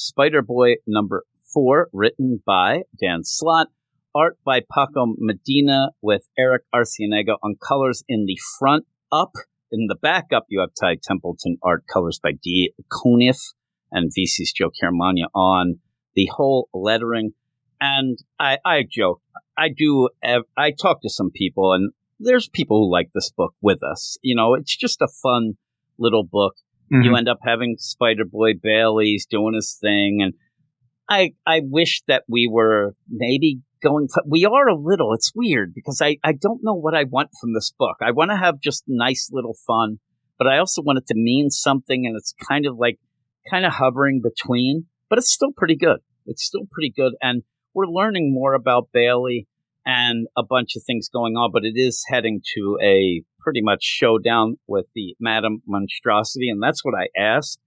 Spider-Boy number 4, written by Dan Slott, art by Paco Medina with Eric Arciniega on colors in the front. Up in the backup, you have Ty Templeton, art, colors by D. Conniff, and VC's Joe Caramagna on the whole lettering. And I joke, I talk to some people, and there's people who like this book with us. You know, it's just a fun little book. Mm-hmm. You end up having Spider-Boy Bailey's doing his thing, and I wish that we were maybe we are a little. It's weird because I don't know what I want from this book. I want to have just nice little fun, but I also want it to mean something, and it's kind of hovering between, but it's still pretty good. It's still pretty good, and we're learning more about Bailey and a bunch of things going on, but it is heading to a pretty much showdown with the Madam Monstrosity, and that's what I asked.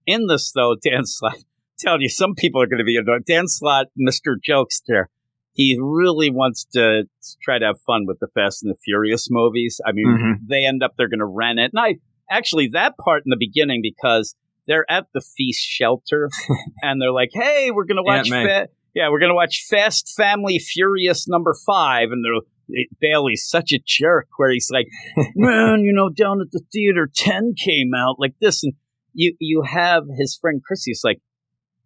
In this, though, Dan Slott, tell you, some people are going to be annoyed. Dan Slott, Mr. Jokester, he really wants to try to have fun with the Fast and the Furious movies. I mean, they end up, they're going to rent it. And actually, that part in the beginning, because they're at the feast shelter, and they're like, hey, we're going to watch we're going to watch Fast Family Furious number 5. And Bailey's such a jerk where he's like, man, down at the theater, 10 came out like this. And you have his friend Chrissy's like,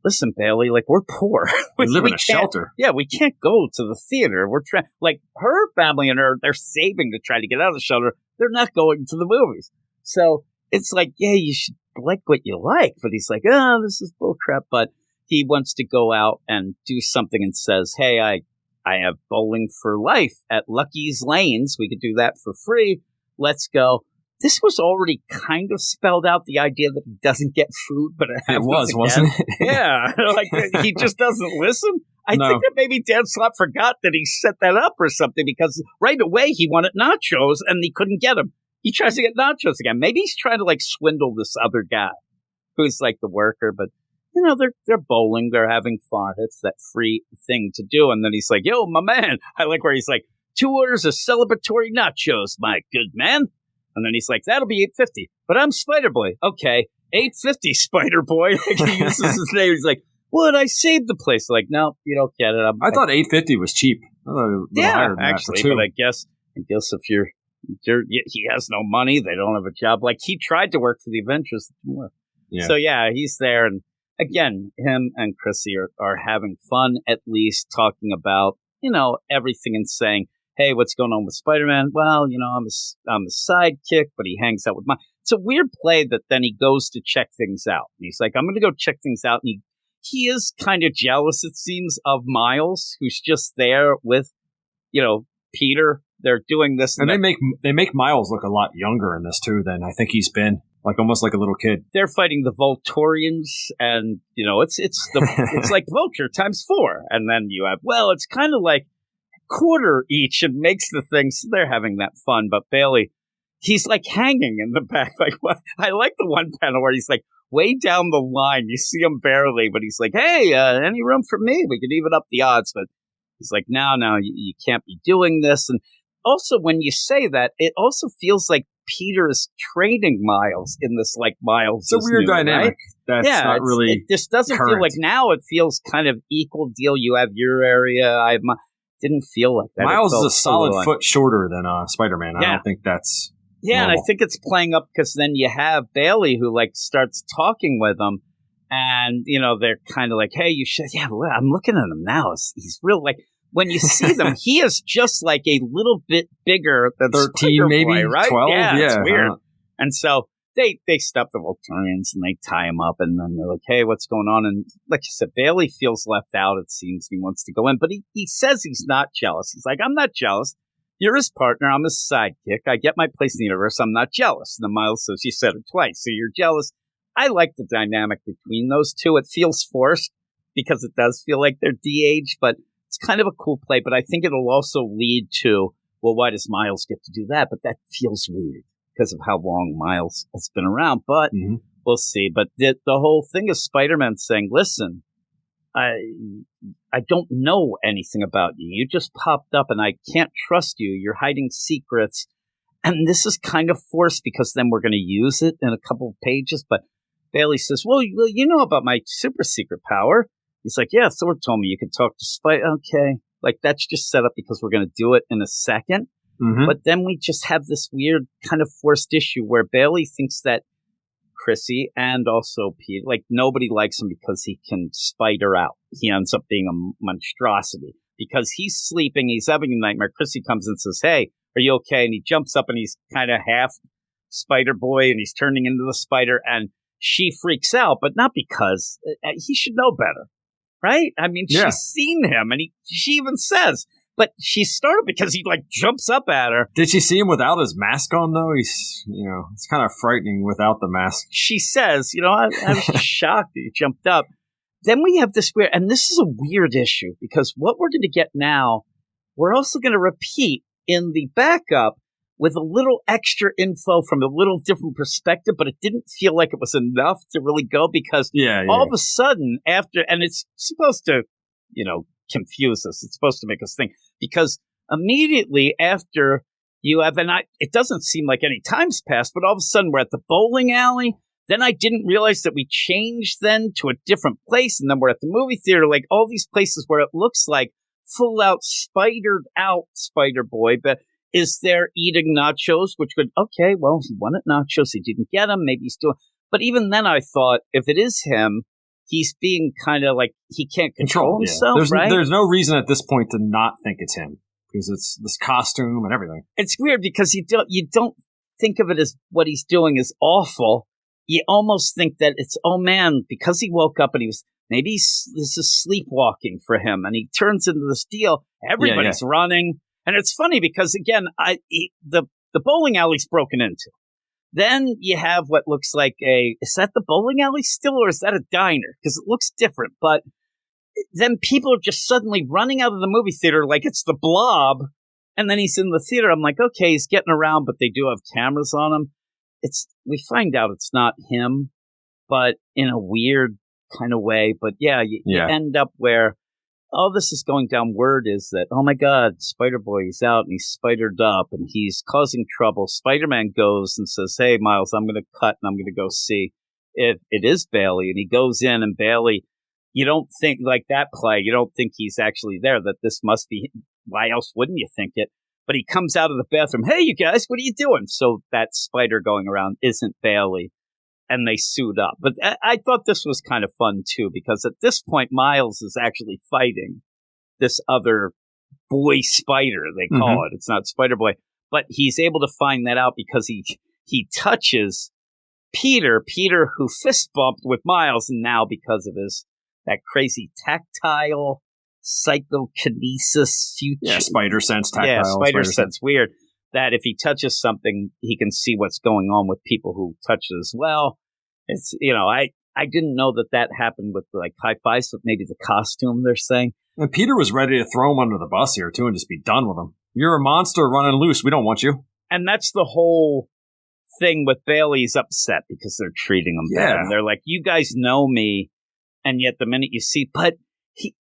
listen, Bailey, like, we're poor. We live in a shelter. Yeah, we can't go to the theater. We're trying, like, her family and her, they're saving to try to get out of the shelter. They're not going to the movies. So it's like, yeah, you should like what you like. But he's like, this is bullcrap. But he wants to go out and do something and says, hey, I have bowling for life at Lucky's Lanes. We could do that for free. Let's go. This was already kind of spelled out, the idea that he doesn't get food, but it wasn't it? Yeah, like he just doesn't listen. I think that maybe Dan Slott forgot that he set that up or something, because right away he wanted nachos and he couldn't get them. He tries to get nachos again. Maybe he's trying to swindle this other guy who's like the worker, but they're bowling, they're having fun. It's that free thing to do. And then he's like, yo, my man. I like where he's like, 2 orders of celebratory nachos, my good man. And then he's like, that'll be $8.50. But I'm Spider-Boy. Okay, $8.50, Spider-Boy. He uses his name. He's like, what? I saved the place. Like, no, you don't get it. I thought $8.50 was cheap. Actually, but I guess if he has no money, they don't have a job. Like, he tried to work for the Avengers more. Yeah. So yeah, he's there, and again, him and Chrissy are having fun, at least talking about everything, and saying, hey, what's going on with Spider-Man? Well, I'm a sidekick, but he hangs out with It's a weird play that then he goes to check things out. And he's like, I'm going to go check things out. And he is kind of jealous, it seems, of Miles, who's just there with, Peter. They're doing this. And they make Miles look a lot younger in this, too, than I think he's been. Like, almost like a little kid. They're fighting the Volturians, and, it's like Vulture times 4. And then you have, it's kind of like quarter each, and makes the thing, so they're having that fun. But Bailey, he's like hanging in the back. Like, what? I like the one panel where he's like way down the line, you see him barely, but he's like, hey, any room for me? We could even up the odds. But he's like, no, you can't be doing this. And also, when you say that, it also feels like Peter is trading Miles in this, like, Miles. It's a weird dynamic. Right? That's not really. It just doesn't feel like, now it feels kind of equal deal. You have your area. Didn't feel like that. Miles is a solid foot shorter than Spider-Man. I don't think that's normal. And I think it's playing up because then you have Bailey who starts talking with him, and they're kind of like, hey, you should. Yeah, I'm looking at him now. He's real, like, when you see them, he is just like a little bit bigger than 13, maybe right? 12. Yeah, it's weird. And so they stop the Volturians and they tie him up, and then they're like, hey, what's going on? And like you said, Bailey feels left out, it seems. He wants to go in, but he says he's not jealous. He's like, I'm not jealous. You're his partner. I'm his sidekick. I get my place in the universe. I'm not jealous. And then Miles says, you said it twice, so you're jealous. I like the dynamic between those two. It feels forced because it does feel like they're de-aged, but it's kind of a cool play. But I think it'll also lead to, well, why does Miles get to do that? But that feels weird because of how long Miles has been around. But we'll see. But the whole thing is Spider-Man saying, listen, I don't know anything about you. You just popped up and I can't trust you. You're hiding secrets. And this is kind of forced because then we're going to use it in a couple of pages. But Bailey says, well, you know about my super secret power. He's like, yeah, Thor told me you could talk to Spider. Okay. Like, that's just set up because we're going to do it in a second. Mm-hmm. But then we just have this weird kind of forced issue where Bailey thinks that Chrissy and also Pete, like, nobody likes him because he can spider out. He ends up being a monstrosity because he's sleeping. He's having a nightmare. Chrissy comes and says, hey, are you okay? And he jumps up and he's kind of half Spider Boy and he's turning into the spider. And she freaks out, but not because he should know better, right? I mean, she's seen him, and she even says, but she started because he like jumps up at her. Did she see him without his mask on though? He's, it's kind of frightening without the mask. She says, I was just shocked that he jumped up. Then we have this weird, and this is a weird issue because what we're going to get now, we're also going to repeat in the backup with a little extra info from a little different perspective, but it didn't feel like it was enough to really go because all of a sudden after, and it's supposed to, confuse us. It's supposed to make us think because immediately after you have, and it doesn't seem like any time's passed, but all of a sudden we're at the bowling alley. Then I didn't realize that we changed then to a different place. And then we're at the movie theater, like all these places where it looks like full out spidered out Spider Boy, but is there eating nachos, which could, okay, well, he wanted nachos. He didn't get them. Maybe he's doing, but even then I thought if it is him, he's being kind of like he can't control himself, right? There's no reason at this point to not think it's him because it's this costume and everything. It's weird because you don't think of it as what he's doing is awful. You almost think that it's, oh man, because he woke up and maybe this is sleepwalking for him and he turns into this deal. Everybody's running. And it's funny because, again, the bowling alley's broken into. Then you have what looks like is that the bowling alley still, or is that a diner? Because it looks different. But then people are just suddenly running out of the movie theater like it's the Blob. And then he's in the theater. I'm like, okay, he's getting around, but they do have cameras on him. We find out it's not him, but in a weird kind of way. But you end up where all this is going down. Word is that, oh my God, Spider Boy is out and he's spidered up and he's causing trouble. Spider-Man goes and says, hey, Miles, I'm going to cut and I'm going to go see if it is Bailey. And he goes in and Bailey, you don't think like that play. You don't think he's actually there, that this must be him. Why else wouldn't you think it? But he comes out of the bathroom. Hey, you guys, what are you doing? So that spider going around isn't Bailey. And they suit up. But I thought this was kind of fun, too, because at this point, Miles is actually fighting this other boy spider, they call it. It's not Spider Boy. But he's able to find that out because he touches Peter who fist bumped with Miles. And now because of that crazy tactile psychokinesis future. Yeah, spider sense tactile. Yeah, spider sense. Weird. That if he touches something, he can see what's going on with people who touch it as well. It's, I didn't know that happened with like high fives, but maybe the costume they're saying. And Peter was ready to throw him under the bus here too and just be done with him. You're a monster running loose. We don't want you. And that's the whole thing with Bailey's upset because they're treating him bad. And they're like, you guys know me. And yet the minute you see, but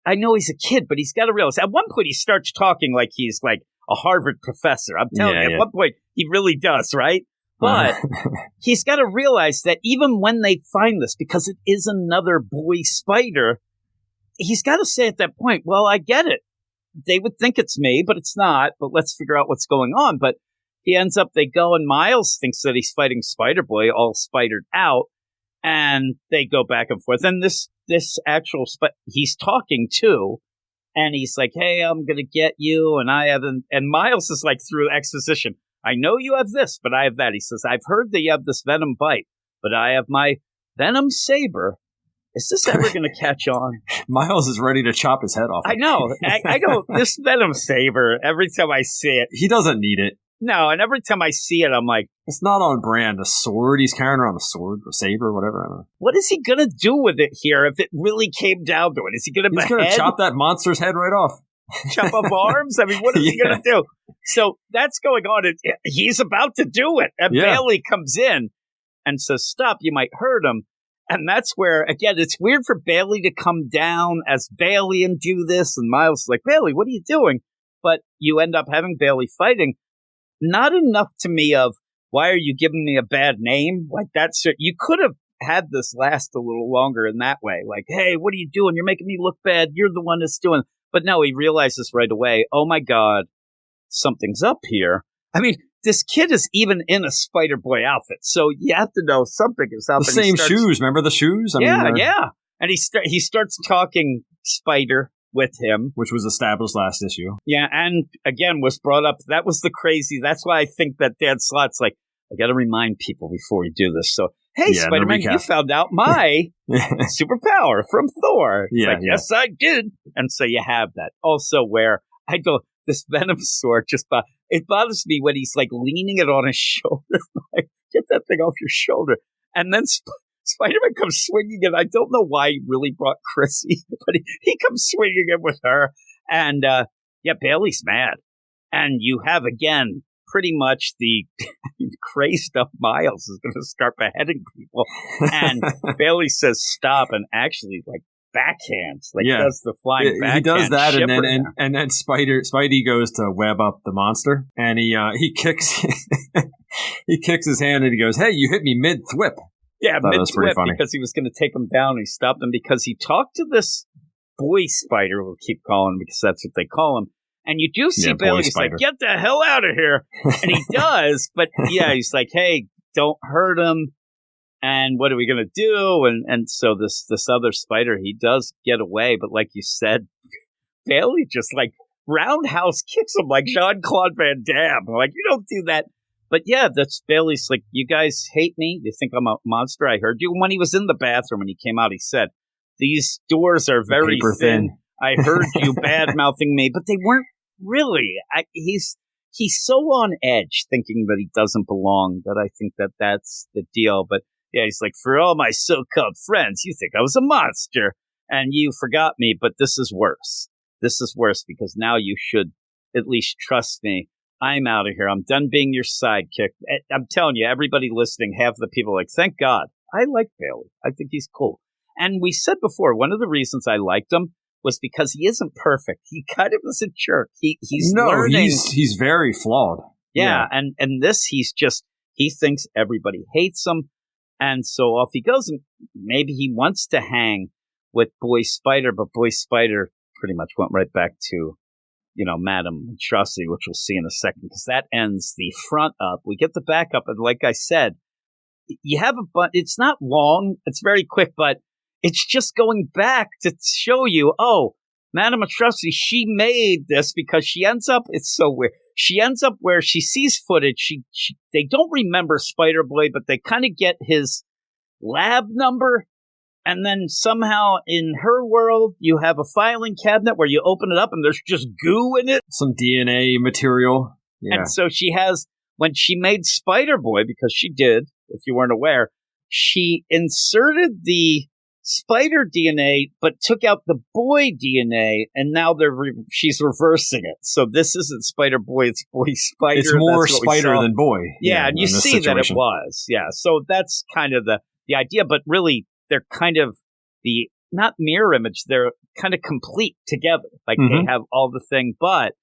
I know he's a kid, but he's got to realize at one point he starts talking like he's like a Harvard professor. I'm telling you, at one point he really does, right? But he's got to realize that even when they find this, because it is another boy spider, he's got to say at that point, well, I get it. They would think it's me, but it's not. But let's figure out what's going on. But he ends up, they go, and Miles thinks that he's fighting Spider Boy, all spidered out. And they go back and forth. And this actual, he's talking too. And he's like, hey, I'm going to get you. And I haven't. And Miles is like through exposition. I know you have this, but I have that. He says, I've heard that you have this venom bite, but I have my venom saber. Is this ever going to catch on? Miles is ready to chop his head off. I know. I don't. This venom saber, every time I see it. He doesn't need it. No, and every time I see it, I'm like. It's not on brand. A sword. He's carrying around a sword, a saber, whatever. I don't know. What is he going to do with it here if it really came down to it? Is he going to He's going to chop that monster's head right off. Chop up arms? I mean, what is he going to do? So that's going on. He's about to do it. And Bailey comes in and says, stop, you might hurt him. And that's where, again, it's weird for Bailey to come down as Bailey and do this. And Miles is like, Bailey, what are you doing? But you end up having Bailey fighting. Not enough to me of, why are you giving me a bad name? Like that's, you could have had this last a little longer in that way. Like, hey, what are you doing? You're making me look bad. You're the one that's doing. But no, he realizes right away, oh my God, something's up here. I mean, this kid is even in a Spider-Boy outfit, so you have to know something is up. The same shoes. Remember the shoes? Yeah. And he starts talking Spider with him, which was established last issue. Yeah, and again was brought up. That was the crazy. That's why I think that Dan Slott's like, I got to remind people before we do this. So, hey, Spider-Man, you found out my superpower from Thor. Yes, I did. And so you have that. Also, where I go, this Venom sword it bothers me when he's like leaning it on his shoulder. Like, get that thing off your shoulder. And then Spider-Man comes swinging it. I don't know why he really brought Chrissy, but he comes swinging it with her. And, Bailey's mad. And you have, again, pretty much the crazed up Miles is going to start beheading people. And Bailey says stop and actually, like, backhands, does the flying backhand. He does that, and then Spidey goes to web up the monster, and he kicks he kicks his hand, and he goes, "Hey, you hit me mid thwip." Yeah, mid-thwip, because he was going to take him down. He stopped him because he talked to this boy Spider, we'll keep calling him because that's what they call him. And you do see Bailey, he's like, get the hell out of here. And he does, but he's like, hey, don't hurt him. And what are we going to do? And so this other Spider, he does get away. But like you said, Bailey just like roundhouse kicks him like Jean-Claude Van Damme. Like, you don't do that. But yeah, that's Bailey's like, you guys hate me? You think I'm a monster? I heard you. When he was in the bathroom, when he came out, he said, these doors are very thin. I heard you bad-mouthing me. But they weren't really. He's so on edge thinking that he doesn't belong that I think that that's the deal. But yeah, he's like, for all my so-called friends, you think I was a monster. And you forgot me, but this is worse. This is worse because now you should at least trust me. I'm out of here. I'm done being your sidekick. I'm telling you, everybody listening, half the people are like, thank God. I like Bailey. I think he's cool. And we said before, one of the reasons I liked him was because he isn't perfect. He kind of is a jerk. He's learning. He's very flawed. Yeah. And this, he thinks everybody hates him. And so off he goes. And maybe he wants to hang with Boy Spider, but Boy Spider pretty much went right back to, Madame Monstrosity, which we'll see in a second, because that ends the front up. We get the back up, and like I said, you have it's not long, it's very quick, but it's just going back to show you, Madame Monstrosity, she made this because she ends up, it's so weird, she ends up where she sees footage, they don't remember Spider-Boy, but they kind of get his lab number. And then somehow in her world, you have a filing cabinet where you open it up and there's just goo in it. Some DNA material. Yeah. And so she has, when she made Spider-Boy, because she did, if you weren't aware, she inserted the spider DNA, but took out the boy DNA, and now she's reversing it. So this isn't Spider-Boy, it's Boy Spider. It's more Spider than Boy. Yeah, and you see that it was. Yeah, so that's kind of the idea, but really, they're kind of not mirror image, they're kind of complete together. Like they have all the thing, but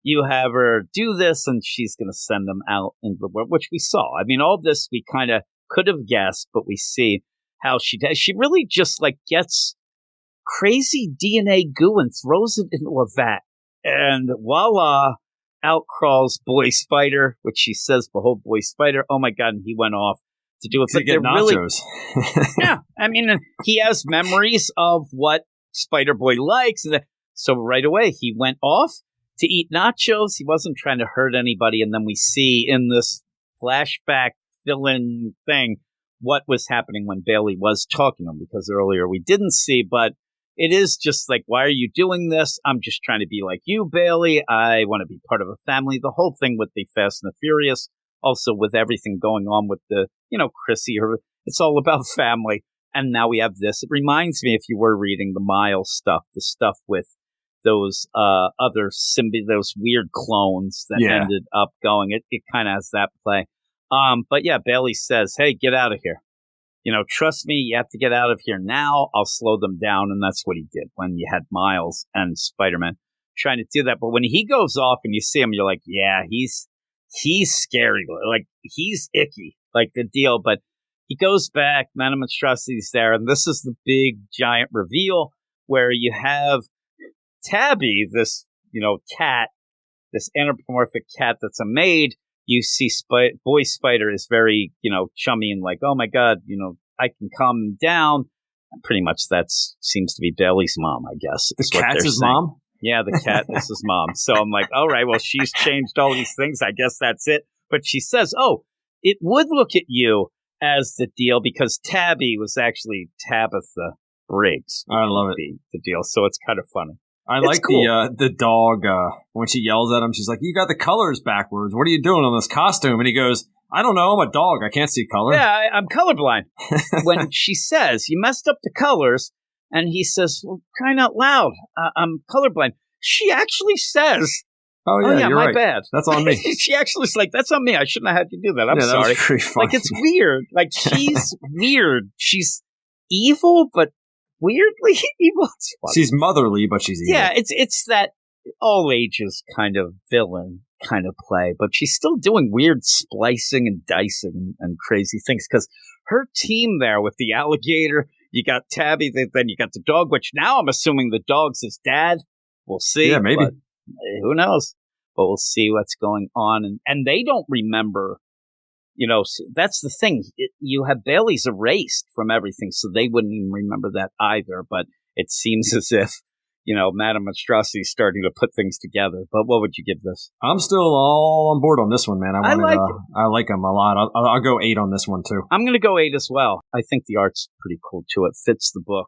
you have her do this and she's going to send them out into the world, which we saw. I mean, all this we kind of could have guessed, but we see how she does. She really just like gets crazy DNA goo and throws it into a vat. And voila, out crawls Boy Spider, which she says, behold, Boy Spider. Oh my God, and he went off to do it. But they're nachos. Yeah, I mean, he has memories of what Spider-Boy likes. So right away, he went off to eat nachos. He wasn't trying to hurt anybody. And then we see in this flashback fill-in thing what was happening when Bailey was talking to him, because earlier we didn't see, but it is just like, why are you doing this? I'm just trying to be like you, Bailey. I want to be part of a family. The whole thing with the Fast and the Furious, also with everything going on with the, Chrissy, it's all about family. And now we have this. It reminds me, if you were reading the Miles stuff, the stuff with those other those weird clones that ended up going. It kind of has that play. But yeah, Bailey says, hey, get out of here. Trust me, you have to get out of here now. I'll slow them down. And that's what he did when you had Miles and Spider-Man trying to do that. But when he goes off and you see him, you're like, yeah, he's scary. Like, he's icky, like the deal. But he goes back, Madame Monstrosity's there, and this is the big, giant reveal where you have Tabby, this, cat, this anthropomorphic cat that's a maid. You see Boy Spider is very, chummy and like, oh my God, I can calm him down. And pretty much that seems to be Bailey's mom, I guess. The cat's his mom? Yeah, the cat is his mom. So I'm like, all right, well, she's changed all these things. I guess that's it. But she says, oh, it would look at you as the deal because Tabby was actually Tabitha Briggs. I love it. The deal. So it's kind of funny. I like cool. the dog, when she yells at him, she's like, you got the colors backwards. What are you doing on this costume? And he goes, I don't know. I'm a dog. I can't see color. Yeah, I'm colorblind. When she says, you messed up the colors, and he says, well, crying out loud, I'm colorblind. She actually says, oh yeah, you're my right. bad. That's on me. She actually is like, that's on me. I shouldn't have had you do that. I'm sorry. That was pretty funny. Like, it's weird. Like, she's weird. She's evil, but weirdly evil. She's motherly, but she's evil. Yeah, it's that all ages kind of villain kind of play, but she's still doing weird splicing and dicing and crazy things because her team there with the alligator, you got Tabby, then you got the dog, which now I'm assuming the dog's his dad. We'll see. Yeah, maybe. Who knows? But we'll see what's going on. And they don't remember, so that's the thing. You have Bailey's erased from everything, so they wouldn't even remember that either. But it seems as if, Madame Monstrosity is starting to put things together. But what would you give this? I'm still all on board on this one, man. I like him a lot. I'll go 8 on this one, too. I'm going to go 8 as well. I think the art's pretty cool, too. It fits the book